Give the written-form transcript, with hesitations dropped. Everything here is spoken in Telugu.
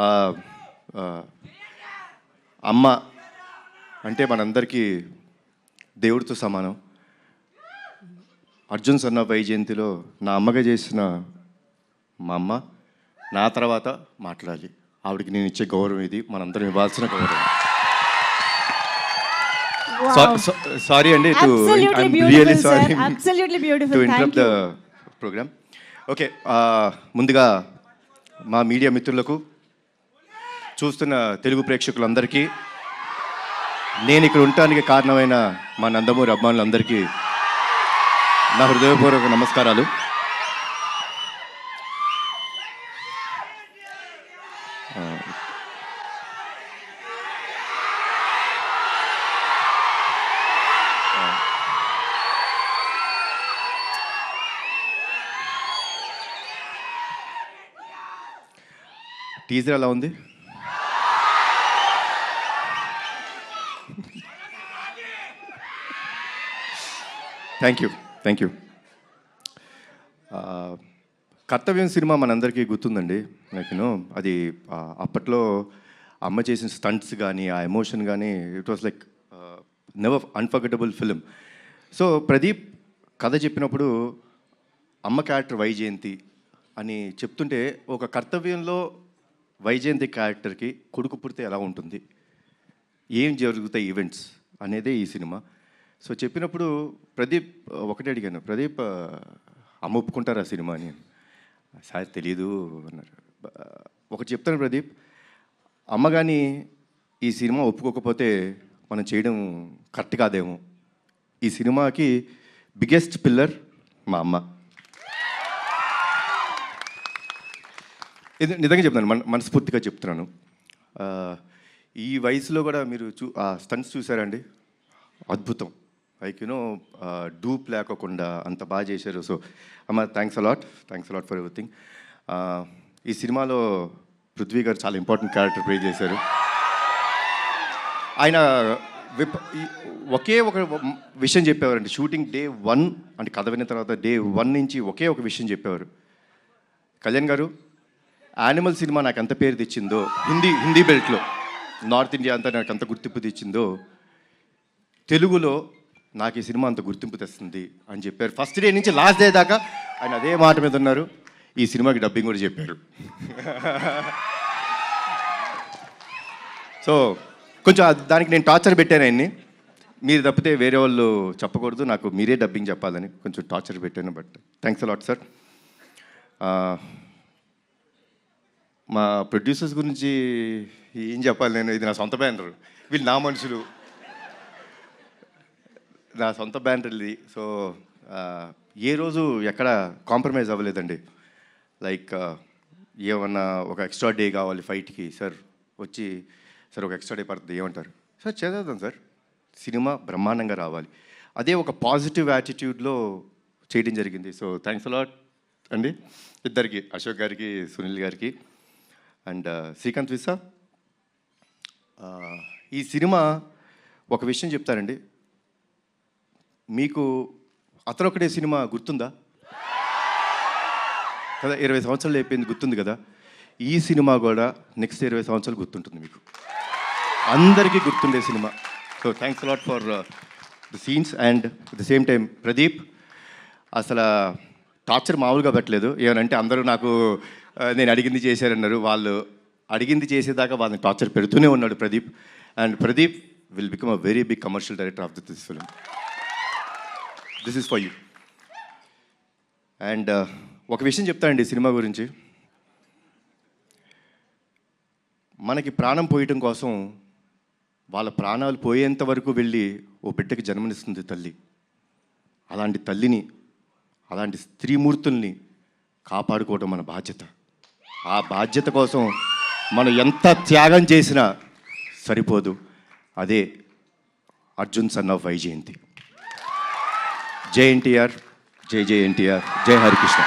ఆ, ఆ, అమ్మ అంటే మనందరికీ దేవుడితో సమానం. అర్జున్ సన్న వైజయంతిలో నా అమ్మగా చేసిన మా అమ్మ నా తర్వాత మాట్లాడాలి. ఆవిడకి నేను ఇచ్చే గౌరవం ఇది, మనందరం ఇవ్వాల్సిన గౌరవం. సారీ అండి, really sorry to interrupt the programme. Okay, ముందుగా మా మీడియా మిత్రులకు, చూస్తున్న తెలుగు ప్రేక్షకులందరికీ, నేను ఇక్కడ ఉండటానికి కారణమైన మా నందమూరి అభిమానులందరికీ నా హృదయపూర్వక నమస్కారాలు. టీజర్ ఎలా ఉంది? Thank you. కర్తవ్యం సినిమా మనందరికీ గుర్తుందండి. నేను అది అప్పట్లో అమ్మ చేసిన స్టంట్స్ కానీ, ఆ ఎమోషన్ కానీ, it was like never unforgettable film. So Pradeep కథ చెప్పినప్పుడు అమ్మ క్యారెక్టర్ వైజయంతి అని చెప్తుంటే, ఒక కర్తవ్యంలో వైజయంతి క్యారెక్టర్కి కొడుకు పుడితే ఎలా ఉంటుంది, ఏం జరుగుతాయి ఈవెంట్స్ అనేదే ఈ సినిమా. సో చెప్పినప్పుడు ప్రదీప్ ఒకటే అడిగాను, ప్రదీప్ అమ్మ ఒప్పుకుంటారా సినిమా అని. సార్ తెలీదు అన్నారు. ఒకటి చెప్తాను ప్రదీప్, అమ్మ కానీ ఈ సినిమా ఒప్పుకోకపోతే మనం చేయడం కరెక్ట్ కాదేమో. ఈ సినిమాకి బిగ్గెస్ట్ పిల్లర్ మా అమ్మ. ఇది నిజంగా చెప్తున్నాను, మనస్ఫూర్తిగా చెప్తున్నాను. ఈ వయసులో కూడా మీరు స్టంట్స్ చూసారండి, అద్భుతం. లైక్ యూనో డూప్ లేకోకుండా అంత బాగా చేశారు. సో అమ్మ, థ్యాంక్స్ అలాట్ ఫర్ ఎవ్రీథింగ్. ఈ సినిమాలో పృథ్వీ గారు చాలా ఇంపార్టెంట్ క్యారెక్టర్ ప్లే చేశారు. ఆయన ఒకే ఒక విషయం చెప్పేవారండి. షూటింగ్ డే 1 అంటే కథ విన్న తర్వాత డే 1 నుంచి ఒకే ఒక విషయం చెప్పేవారు, కళ్యాణ్ గారు, యానిమల్ సినిమా నాకు ఎంత పేరు తెచ్చిందో హిందీ బెల్ట్లో, నార్త్ ఇండియా అంతా నాకు అంత గుర్తింపు తెచ్చిందో, తెలుగులో నాకు ఈ సినిమా అంత గుర్తింపు తెస్తుంది అని చెప్పారు. ఫస్ట్ డే నుంచి లాస్ట్ డే దాకా ఆయన అదే మాట మీద ఉన్నారు. ఈ సినిమాకి డబ్బింగ్ కూడా చెప్పారు. సో కొంచెం దానికి నేను టార్చర్ పెట్టాను ఆయన్ని. మీరు తప్పితే వేరే వాళ్ళు చెప్పకూడదు, నాకు మీరే డబ్బింగ్ చెప్పాలని కొంచెం టార్చర్ పెట్టాను. But thanks a lot sir. మా ప్రొడ్యూసర్స్ గురించి ఏం చెప్పాలి నేను, ఇది నా సొంత బ్యానర్, వీళ్ళు నా మనుషులు, నా సొంత బ్యానర్ ఇది. సో ఏ రోజు ఎక్కడ కాంప్రమైజ్ అవ్వలేదండి. లైక్ ఏమన్నా ఒక ఎక్స్ట్రా డే కావాలి ఫైట్కి, సార్ వచ్చి సార్ ఒక ఎక్స్ట్రా డే పడుతుంది, ఏమంటారు సార్, చేద్దాం సార్, సినిమా బ్రహ్మాండంగా రావాలి. అదే ఒక పాజిటివ్ యాటిట్యూడ్లో చేయడం జరిగింది. సో థ్యాంక్స్ అలాట్ అండి ఇద్దరికి, అశోక్ గారికి, సునీల్ గారికి అండ్ శ్రీకాంత్ విసా. ఈ సినిమా ఒక విషయం చెప్తారండి, మీకు అతనొక్కడే సినిమా గుర్తుందా కదా, 20 సంవత్సరాలు అయిపోయింది, గుర్తుంది కదా. ఈ సినిమా కూడా నెక్స్ట్ 20 సంవత్సరాలు గుర్తుంటుంది మీకు, అందరికీ గుర్తుండే cinema. So thanks a lot for the scenes. And at the same time Pradeep అసలు టార్చర్ మామూలుగా పెట్టలేదు. ఏమనంటే అందరూ నాకు నేను అడిగింది చేశారన్నారు, వాళ్ళు అడిగింది చేసేదాకా వాళ్ళని టార్చర్ పెడుతూనే ఉన్నాడు Pradeep. And Pradeep will become a very big commercial director of this film. This is for you. And ఒక విషయం చెప్తానండి సినిమా గురించి. మనకి ప్రాణం పోయటం కోసం వాళ్ళ ప్రాణాలు పోయేంత వరకు వెళ్ళి ఓ బిడ్డకి జన్మనిస్తుంది తల్లి. అలాంటి తల్లిని, అలాంటి స్త్రీమూర్తుల్ని కాపాడుకోవడం మన బాధ్యత. ఆ బాధ్యత కోసం మనం ఎంత త్యాగం చేసినా సరిపోదు. అదే అర్జున్ సన్ ఆఫ్ వైజయంతి. జై ఎన్టీఆర్, జై ఎన్టీఆర్, జై హరికృష్ణ.